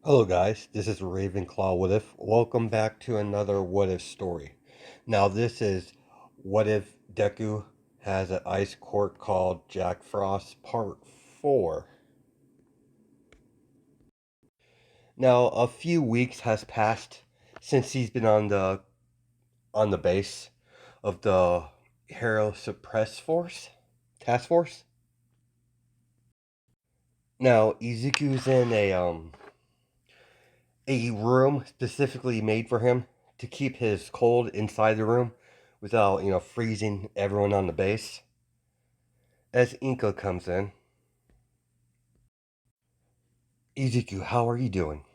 Hello guys, this is Ravenclaw What If. Welcome back to another What If story. Now this is What If Deku has an ice court called Jack Frost Part 4. Now a few weeks has passed since he's been on the base of the Hero Suppress Force Task Force. Now Izuku's in a room specifically made for him to keep his cold inside the room without, freezing everyone on the base. As Inko comes in, Izuku, how are you doing?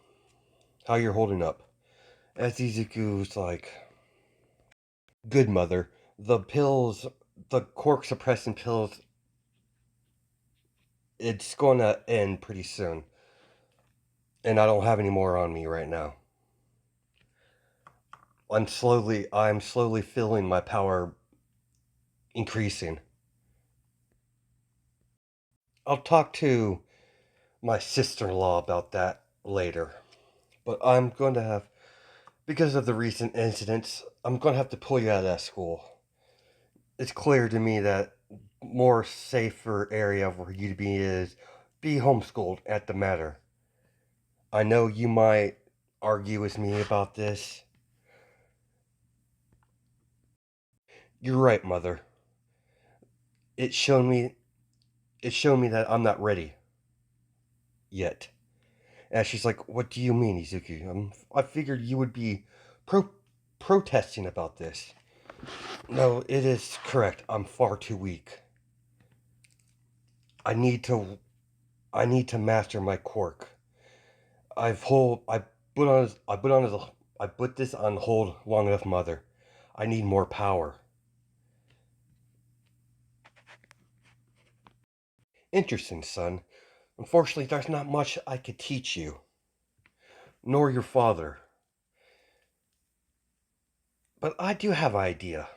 How you're holding up? As Izuku's like, good mother. The pills, the cork suppressant pills, it's going to end pretty soon. And I don't have any more on me right now. I'm slowly feeling my power increasing. I'll talk to my sister-in-law about that later. But I'm going to have, because of the recent incidents, I'm going to have to pull you out of that school. It's clear to me that more safer area for you to be is be homeschooled at the matter. I know you might argue with me about this. You're right, mother. It shown me it showed me that I'm not ready yet. And she's like, "What do you mean, Izuki? I figured you would be pro- protesting about this." No, it is correct. I'm far too weak. I need to I need to master my quirk. I put this on hold long enough, mother. I need more power. Interesting, son. Unfortunately, there's not much I could teach you, nor your father. But I do have an idea.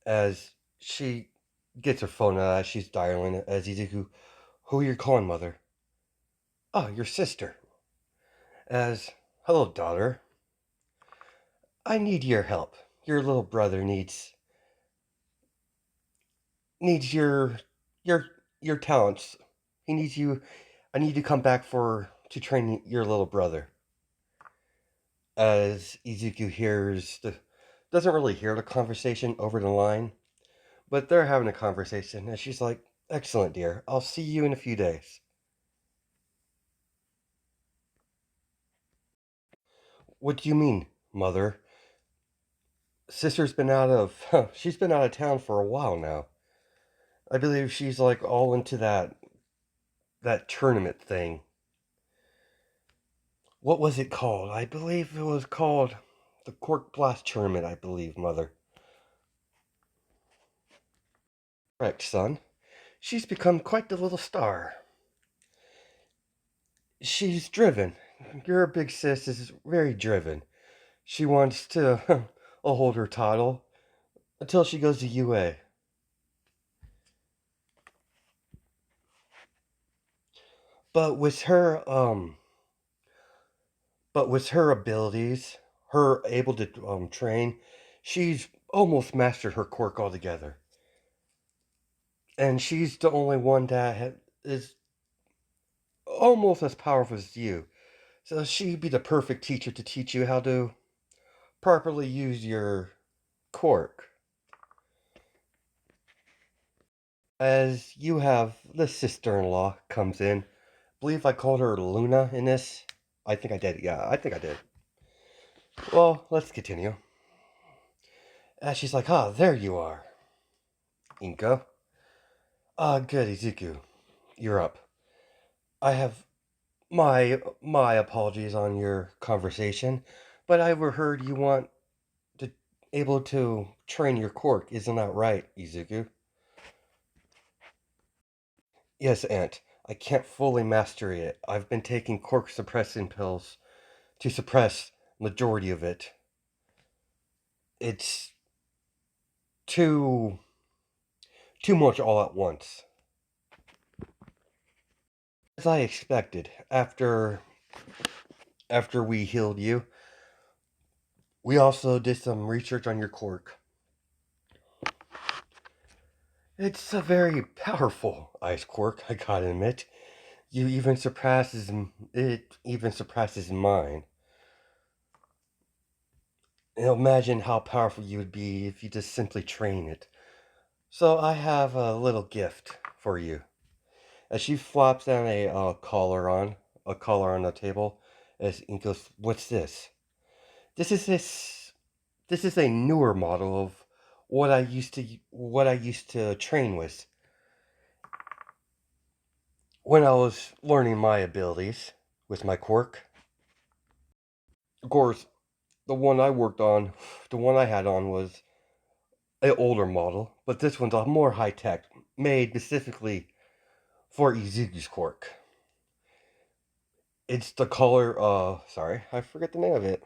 As she gets her phone out, as she's dialing it, as Izuku, who are you calling, mother? Oh, your sister. As, hello, daughter. I need your help. Your little brother needs your your talents. He needs you. I need to come back for to train your little brother. As Izuku doesn't really hear the conversation over the line, but they're having a conversation, and she's like, "Excellent, dear. I'll see you in a few days." What do you mean, mother? Sister's been she's been out of town for a while now. I believe she's like all into that tournament thing. What was it called? I believe it was called the Cork Blast Tournament, I believe, mother. Correct, son. She's become quite the little star. She's driven. Your big sis is very driven. She wants to hold her title until she goes to UA. But with her but with her abilities, her able to train, she's almost mastered her quirk altogether. And she's the only one that is almost as powerful as you. So she'd be the perfect teacher to teach you how to properly use your quirk. As you have the sister-in-law comes in. I believe I called her Luna in this. I think I did. Yeah, I think I did. Well, let's continue. As she's like, ah, there you are, Inko. Ah, good, Izuku. You're up. I have my apologies on your conversation, but I overheard you want to able to train your quirk. Isn't that right, Izuku? Yes, Aunt. I can't fully master it. I've been taking quirk suppressing pills to suppress majority of it. It's too too much all at once. As I expected, after After we healed you, we also did some research on your quirk. It's a very powerful ice quirk, I gotta admit. It even surpasses mine. And imagine how powerful you would be if you just simply train it. So I have a little gift for you. As she flops down a collar on the table, as Ink goes, "What's this?" This is this. This is a newer model of what I used to train with when I was learning my abilities with my quirk. Of course, the one I had on was an older model, but this one's a more high tech, made specifically for Izuku's quirk. It's the collar. Sorry, I forget the name of it.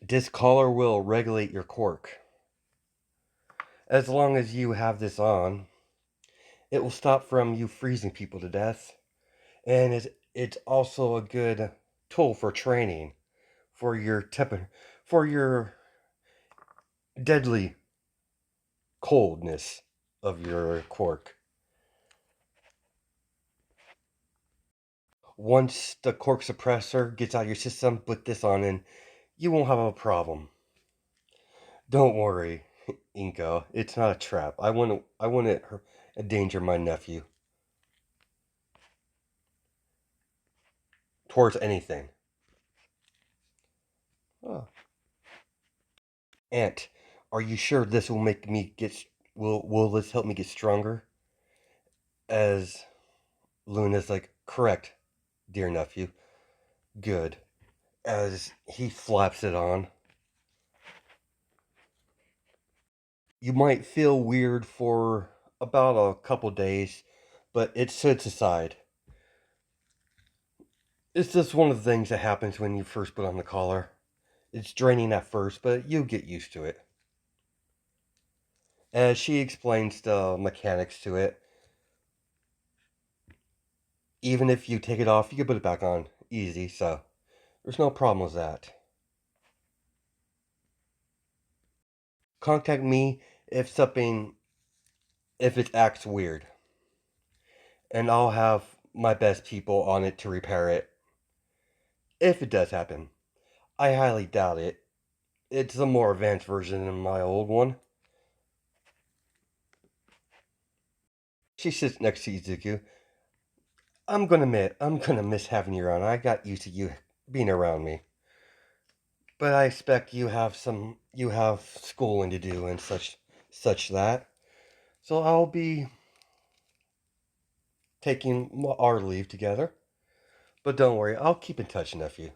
This collar will regulate your quirk. As long as you have this on, it will stop from you freezing people to death, and it's also a good tool for training for for your deadly coldness of your quirk. Once the quirk suppressor gets out of your system, put this on and you won't have a problem. Don't worry, Inko. It's not a trap. I wouldn't endanger my nephew towards anything. Oh. Aunt, are you sure this will make me will this help me get stronger? As Luna's like, correct, dear nephew. Good. As he flaps it on. You might feel weird for about a couple days, but it sits aside. It's just one of the things that happens when you first put on the collar. It's draining at first, but you get used to it. As she explains the mechanics to it, even if you take it off, you can put it back on easy, so there's no problem with that. Contact me if it acts weird, and I'll have my best people on it to repair it. If it does happen, I highly doubt it. It's a more advanced version than my old one. She sits next to Izuku. I'm gonna miss having you around. I got used to you being around me. But I expect you have schooling to do and such that. So I'll be taking our leave together. But don't worry, I'll keep in touch, nephew.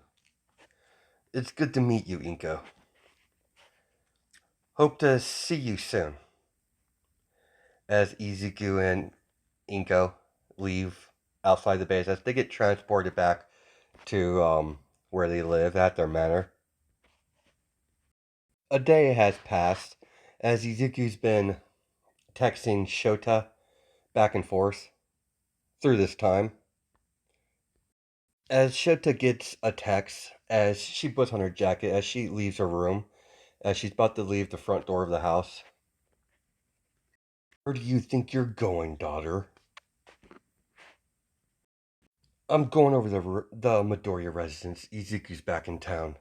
It's good to meet you, Inko. Hope to see you soon. As Izuku and Inko leave outside the base, as they get transported back to where they live at their manor. A day has passed as Izuku's been texting Shota back and forth through this time. As Shota gets a text, as she puts on her jacket, as she leaves her room, as she's about to leave the front door of the house. Where do you think you're going, daughter? I'm going over the Midoriya residence. Izuku's back in town.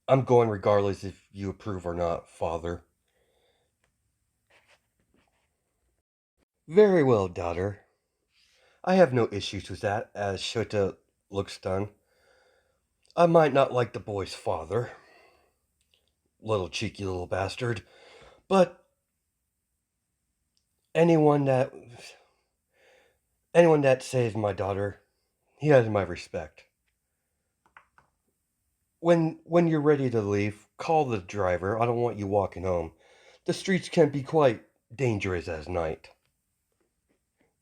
I'm going regardless if you approve or not, father. Very well, daughter. I have no issues with that, as Shota looks stunned. I might not like the boy's father, little cheeky little bastard, but anyone that anyone that saves my daughter, he has my respect. When you're ready to leave, call the driver. I don't want you walking home. The streets can be quite dangerous at night.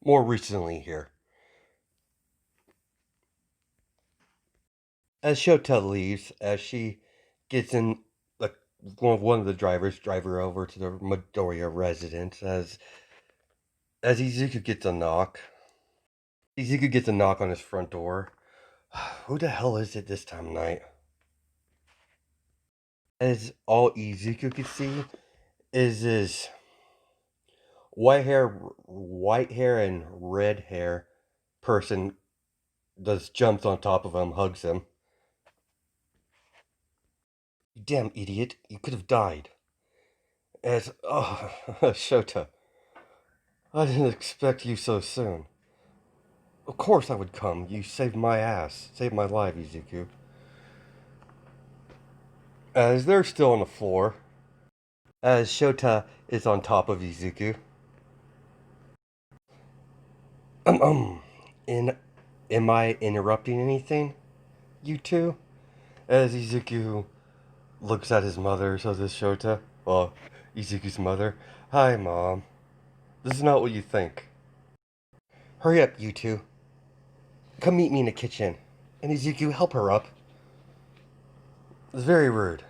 More recently here. As Shota leaves, as she gets in, like one of the drivers drive her over to the Midoriya residence. As Izuku gets a knock, Izuku gets a knock on his front door. Who the hell is it this time of night? As all Izuku could see is this white hair and red hair person just jumps on top of him, hugs him. You damn idiot, you could have died. As, oh, Shota, I didn't expect you so soon. Of course I would come. You saved my ass. Saved my life, Izuku. As they're still on the floor, as Shota is on top of Izuku. Um, um, in, am I interrupting anything, you two? As Izuku looks at his mother, so does Shota. Well, Izuku's mother. Hi, Mom. This is not what you think. Hurry up, you two. Come meet me in the kitchen. And Izuku, help her up. It's very rude.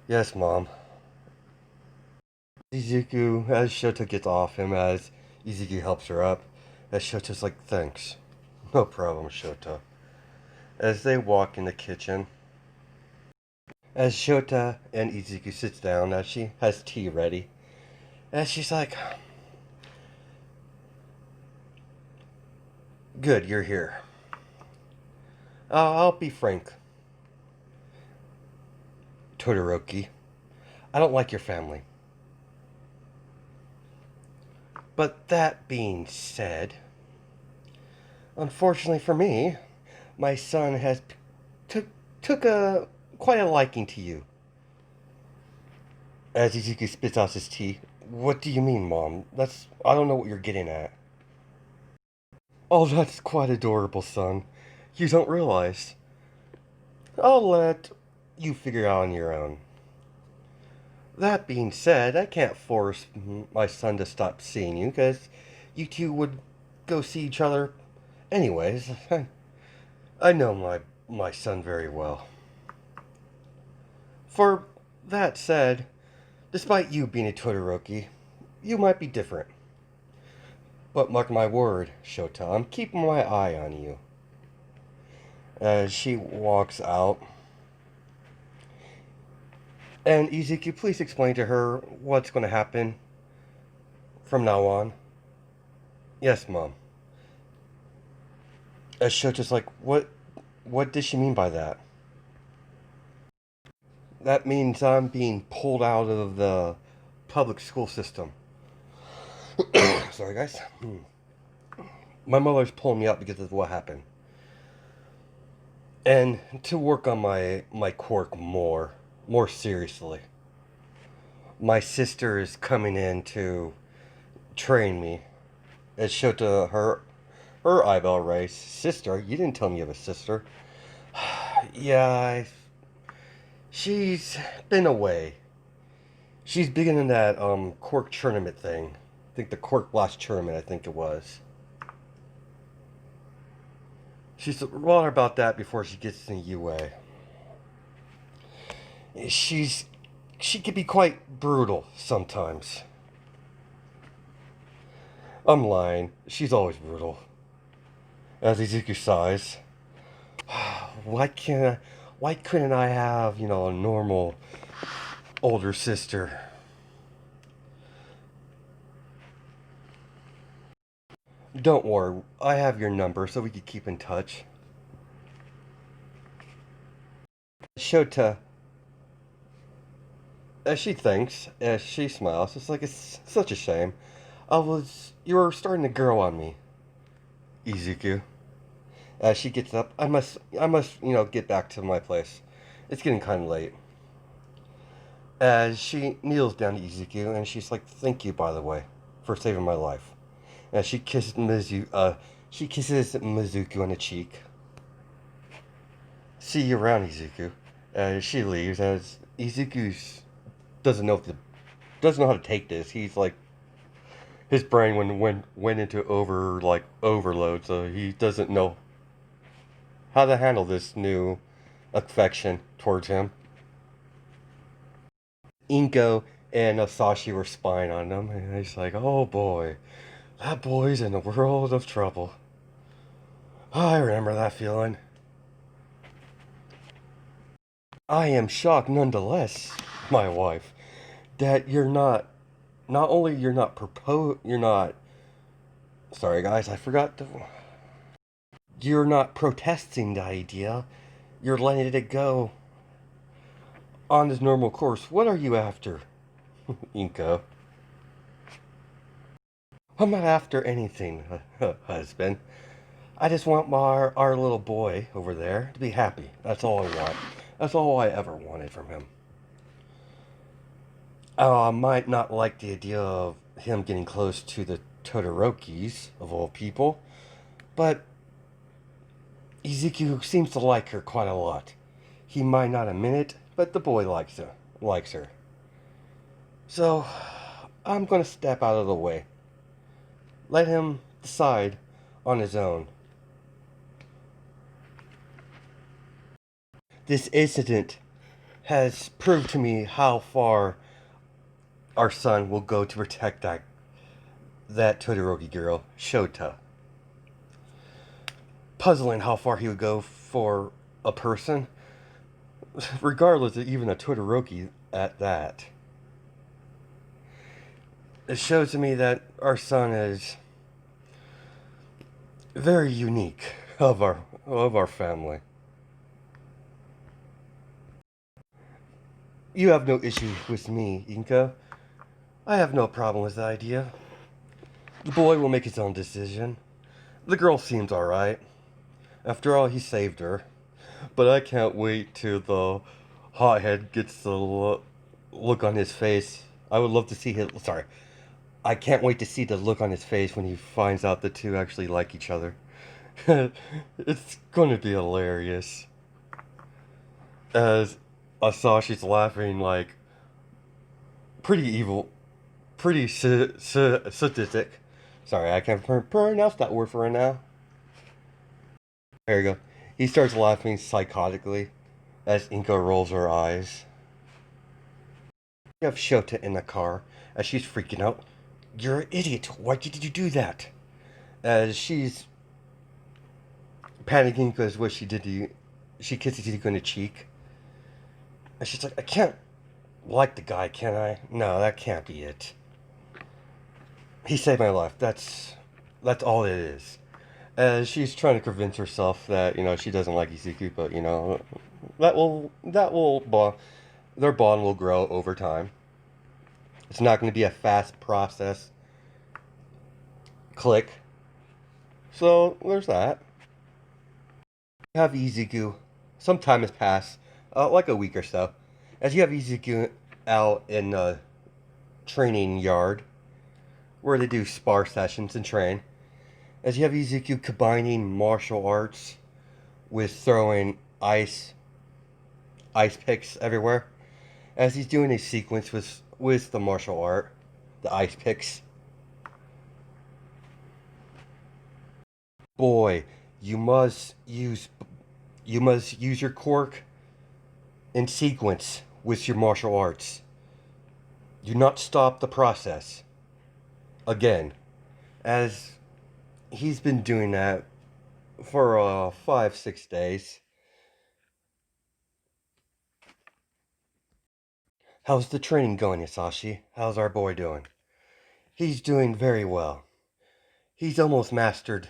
Yes, Mom. Izuku, as Shota gets off him, as Izuku helps her up, as Shota's like, thanks. No problem, Shota. As they walk in the kitchen, as Shota and Izuku sits down, as she has tea ready, as she's like, good, you're here. I'll be frank, Todoroki. I don't like your family. But that being said, unfortunately for me, my son has took took a quite a liking to you. As Izuku spits out his tea, what do you mean, Mom? I don't know what you're getting at. Oh, that's quite adorable, son. You don't realize. I'll let you figure out on your own. That being said, I can't force my son to stop seeing you, because you two would go see each other anyways. I know my son very well. For that said, despite you being a Todoroki, you might be different. But mark my word, Shota, I'm keeping my eye on you. As she walks out. And Izuku, please explain to her what's going to happen from now on. Yes, Mom. As Shota's like, what does she mean by that? That means I'm being pulled out of the public school system. Sorry, guys. My mother's pulling me out because of what happened. And to work on my quirk more seriously. My sister is coming in to train me. As Shota, her eyebrow raised. Sister? You didn't tell me you have a sister. Yeah, she's been away. She's big in that quirk tournament thing. I think the quirk blast tournament, I think it was. She's wrong about that before she gets in UA. She's she can be quite brutal sometimes. I'm lying. She's always brutal. As Izuku sighs, why can't why couldn't I have, a normal older sister? Don't worry, I have your number so we could keep in touch. Shota, as she thinks, as she smiles, it's like it's such a shame. You were starting to grow on me, Izuku. As she gets up, I must, get back to my place. It's getting kind of late. As she kneels down to Izuku, and she's like, "Thank you, by the way, for saving my life." As she kisses Mizuku on the cheek. See you around, Izuku. As she leaves, as Izuku doesn't know how to take this. He's like his brain went into overload, so he doesn't know how to handle this new affection towards him. Inko and Asashi were spying on him, and he's like, "Oh boy, that boy's in a world of trouble." I remember that feeling. I am shocked nonetheless, my wife, that not only you're not, sorry guys, I forgot to, you're not protesting the idea, you're letting it go on this normal course. What are you after, Inko? I'm not after anything, husband. I just want our little boy over there to be happy. That's all I want. That's all I ever wanted from him. I might not like the idea of him getting close to the Todorokis, of all people, but Ezekiel seems to like her quite a lot. He might not admit it, but the boy likes her. So, I'm gonna step out of the way. Let him decide on his own. This incident has proved to me how far our son will go to protect that Todoroki girl, Shota. Puzzling how far he would go for a person, regardless of even a Todoroki at that. It shows to me that our son is very unique of our family. You have no issue with me, Inka. I have no problem with the idea. The boy will make his own decision. The girl seems alright. After all, he saved her. But I can't wait till the hothead gets the look on his face. I would love to see his. Sorry. I can't wait to see the look on his face when he finds out the two actually like each other. It's going to be hilarious. As Asashi's laughing like pretty evil, pretty sadistic. Sorry, I can't pronounce that word for right now. There you go. He starts laughing psychotically as Inko rolls her eyes. You have Shota in the car as she's freaking out. You're an idiot. Why did you do that? As she's panicking because what she did to you, she kisses you on the cheek. And she's like, I can't like the guy, can I? No, that can't be it. He saved my life. That's all it is. As she's trying to convince herself that she doesn't like Izuku, but that will bond. Their bond will grow over time. It's not going to be a fast process. Click. So there's that. You have Izuku. Some time has passed, like a week or so, as you have Izuku out in the training yard where they do spar sessions and train. As you have Izuku combining martial arts with throwing ice picks everywhere. As he's doing a sequence with the martial art, the ice picks. Boy, you must use you must use your quirk in sequence with your martial arts. Do not stop the process. Again, as he's been doing that for 5, 6 days. How's the training going, Isashi? How's our boy doing? He's doing very well. He's almost mastered.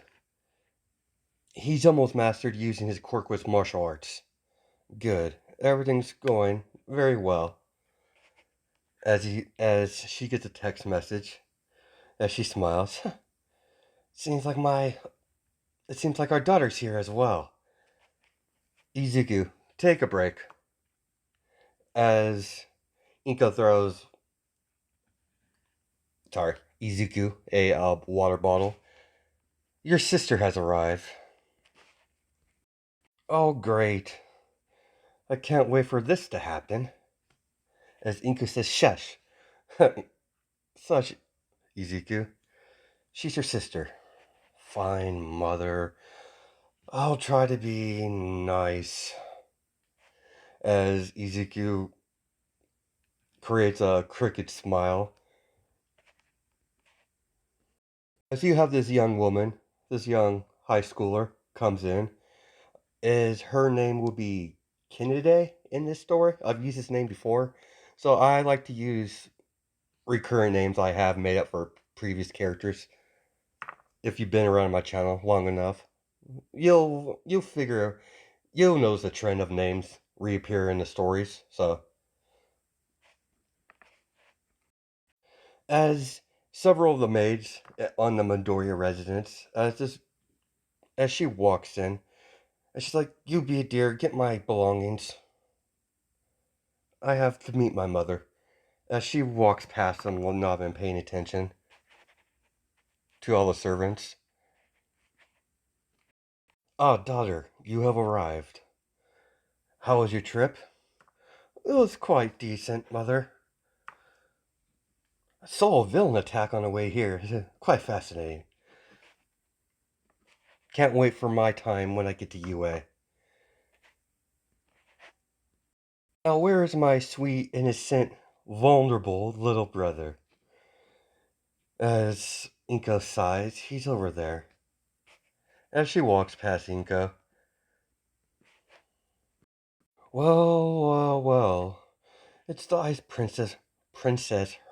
He's almost mastered using his quirk with martial arts. Good. Everything's going very well. As she gets a text message, as she smiles. seems like my it seems like our daughter's here as well. Izuku, take a break. As Inko throws Izuku a water bottle. Your sister has arrived. Oh great. I can't wait for this to happen. As Inko says, shush. Such Izuku. She's your sister. Fine, mother. I'll try to be nice. As Izuku creates a cricket smile. As you have this young woman, this young high schooler, comes in, is her name will be Kennedy in this story. I've used this name before, so I like to use recurring names I have made up for previous characters. If you've been around my channel long enough, you'll figure you'll notice the trend of names reappear in the stories. So as several of the maids on the Midoriya residence, as she walks in, and she's like, "You be a dear, get my belongings. I have to meet my mother." As she walks past them, while not been paying attention to all the servants. "Ah, daughter, you have arrived. How was your trip?" "It was quite decent, mother. I saw a villain attack on the way here. Quite fascinating. Can't wait for my time when I get to UA. Now, where is my sweet, innocent, vulnerable little brother?" As Inko sighs, "He's over there." As she walks past Inko, "Well, well, well. It's the Ice Princess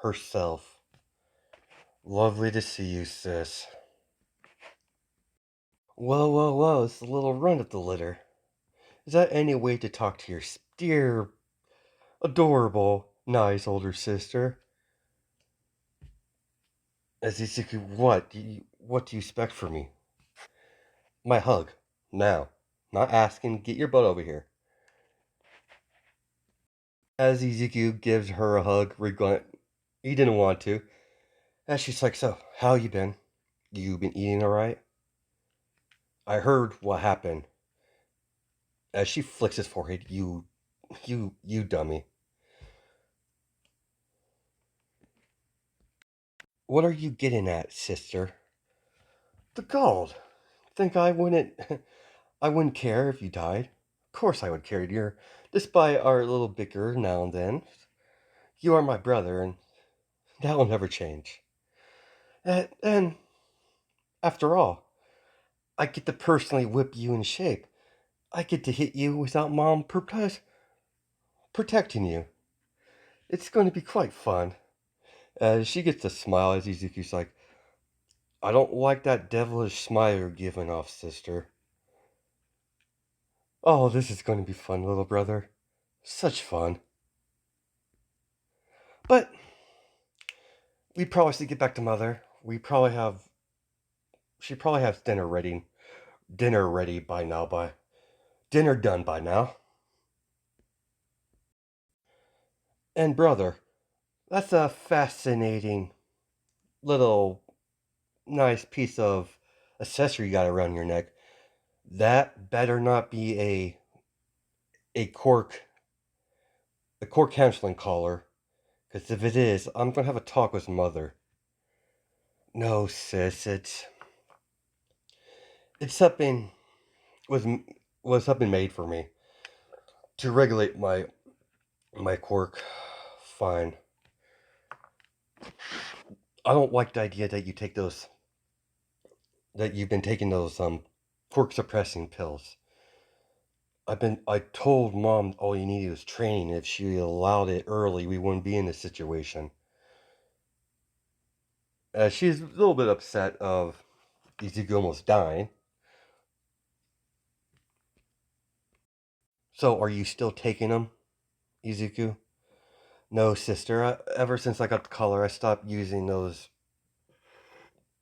herself. Lovely to see you, sis." "Well, well, well, it's the little run of the litter. Is that any way to talk to your dear, adorable, nice older sister?" As Izuku, what do you expect from me?" "My hug. Now. Not asking, get your butt over here." As Izuku gives her a hug, he didn't want to. As she's like, "So, how you been? You been eating alright? I heard what happened." As she flicks his forehead, you dummy. "What are you getting at, sister?" "The gold. Think I wouldn't care if you died? Of course I would care, dear. Despite our little bicker now and then, you are my brother, and that will never change. And after all, I get to personally whip you in shape. I get to hit you without mom protecting you. It's going to be quite fun." She gets a smile as Izuku's like, "I don't like that devilish smile you're giving off, sister." "Oh, this is going to be fun, little brother. Such fun. But we probably should get back to mother. She probably has dinner ready by now, dinner done by now. And brother, that's a fascinating little nice piece of accessory you got around your neck. That better not be a cork a cork counseling collar, because if it is, I'm gonna have a talk with mother." "No, sis, it's something was was something made for me to regulate my quirk. Fine. I don't like the idea that you've been taking those quirk suppressing pills. I told mom all you needed was training. If she allowed it early, we wouldn't be in this situation." She's a little bit upset of Izuku almost dying. "So, are you still taking them, Izuku?" "No, sister. Ever since I got the collar, I stopped using those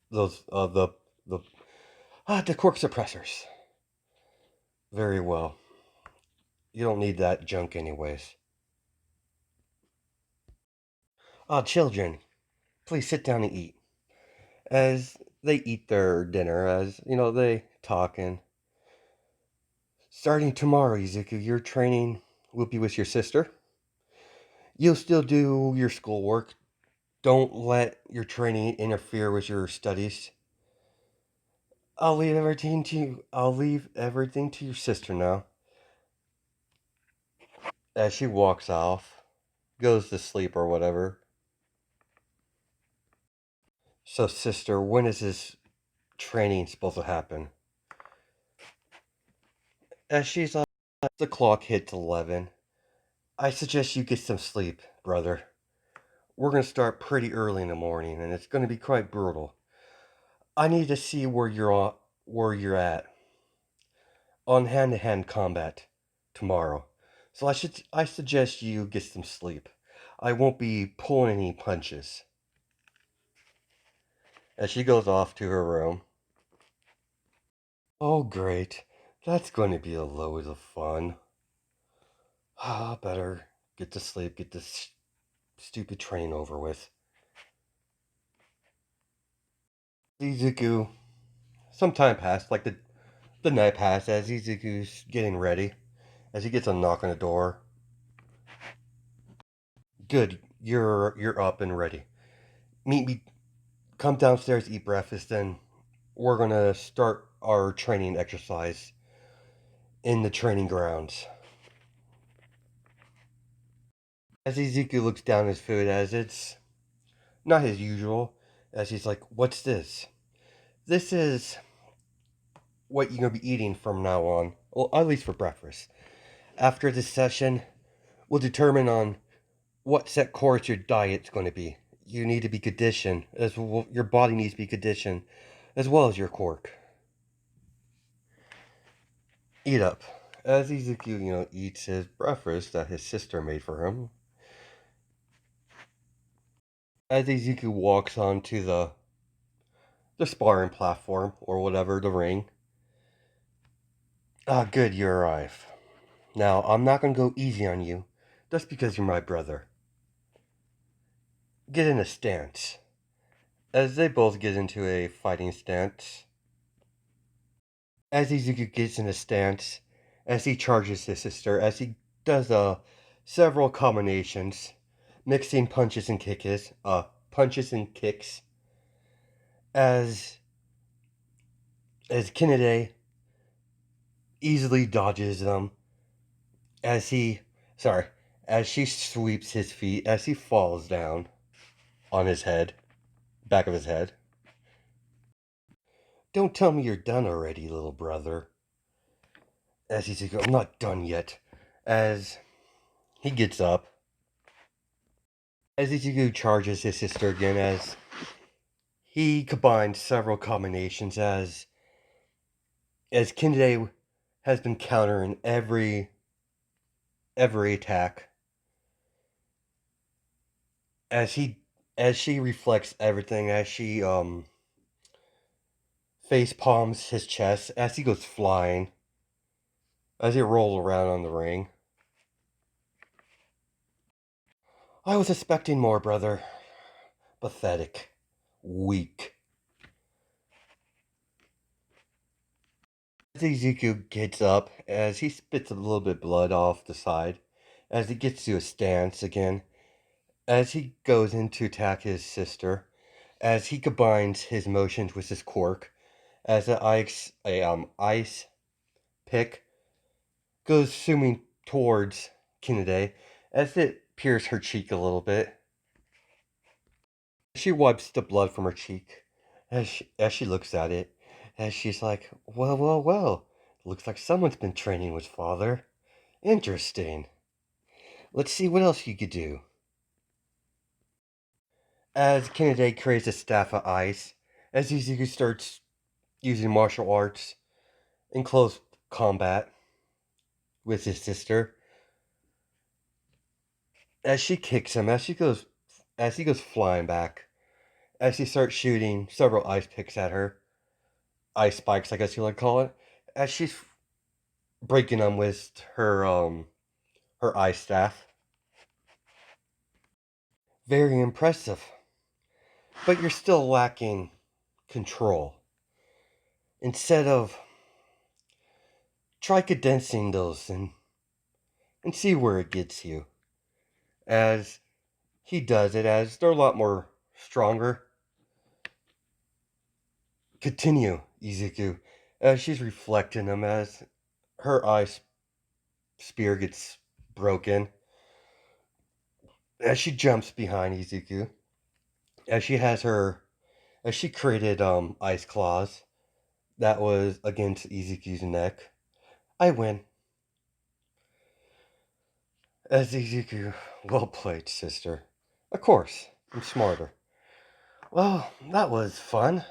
the quirk suppressors." "Very well. You don't need that junk anyways." "Ah, children, please sit down and eat." As they eat their dinner, as they talking. "Starting tomorrow, Izuku, your training will be with your sister. You'll still do your schoolwork. Don't let your training interfere with your studies. I'll leave everything to your sister now." As she walks off, goes to sleep or whatever. "So, sister, when is this training supposed to happen?" As she's like, the clock hits 11. I suggest you get some sleep, brother. We're gonna start pretty early in the morning, and it's gonna be quite brutal. I need to see where you're at on hand-to-hand combat tomorrow. So I suggest you get some sleep. I won't be pulling any punches. As she goes off to her room. Oh, great. That's going to be a load of fun. Ah, better get to sleep, get this stupid train over with. Izuku, some time passed, like the night passed as Izuku's getting ready. As he gets a knock on the door. Good, you're up and ready. Meet me, come downstairs, eat breakfast, then we're gonna start our training exercise in the training grounds. As Izuku looks down his food, as it's not his usual, as he's like, "What's this? This is what you're gonna be eating from now on. Well, at least for breakfast. After this session, we'll determine on what set course your diet's going to be. You need to be conditioned, as well, your body needs to be conditioned, as well as your quirk. Eat up." As Izuku, eats his breakfast that his sister made for him. As Izuku walks onto the sparring platform, or whatever, the ring. Ah, good, you arrive. Now, I'm not gonna go easy on you, just because you're my brother. Get in a stance. As they both get into a fighting stance. As Izuku gets in a stance, as he charges his sister, as he does several combinations, mixing punches and kicks, as Kennedy easily dodges them, as he, sorry, as she sweeps his feet, as he falls down on his head, back of his head. Don't tell me you're done already, little brother. As he's like, "I'm not done yet." As he gets up, as Ichigo charges his sister again, as he combines several combinations, as Kinde has been countering every attack, as he as she reflects everything, as she face palms his chest, as he goes flying, as he rolls around on the ring. I was expecting more, brother. Pathetic. Weak. As Ezekiel gets up, as he spits a little bit of blood off the side, as he gets to a stance again, as he goes in to attack his sister, as he combines his motions with his quirk, as ice pick goes zooming towards Kinade, as it pierces her cheek a little bit. She wipes the blood from her cheek as she looks at it, as she's like, "Well, well, well. Looks like someone's been training with father. Interesting. Let's see what else you could do." As Kennedy creates a staff of ice, as Izuku starts using martial arts in close combat with his sister, as she kicks him, as he goes flying back, as he starts shooting several ice picks at her, ice spikes, I guess you would call it, as she's breaking them with her ice staff. Very impressive, but you're still lacking control. Instead of try condensing those and see where it gets you. As he does it, as they're a lot more stronger. Continue, Izuku, as she's reflecting them, as her ice spear gets broken, as she jumps behind Izuku, as she created ice claws that was against Izuku's neck. I win. As Izuku, well played, sister. Of course, I'm smarter. Well, that was fun.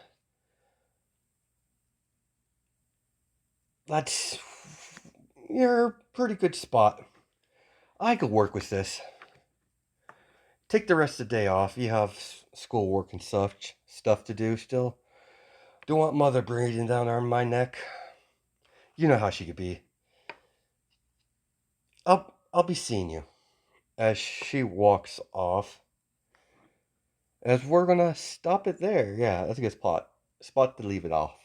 That's... You're a pretty good spot. I could work with this. Take the rest of the day off. You have schoolwork and stuff to do still. Don't want mother breathing down on my neck. You know how she could be. I'll be seeing you. As she walks off. As we're gonna stop it there. Yeah, that's a good spot to leave it off.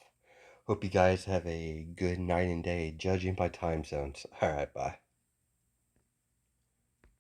Hope you guys have a good night and day, judging by time zones. Alright, bye.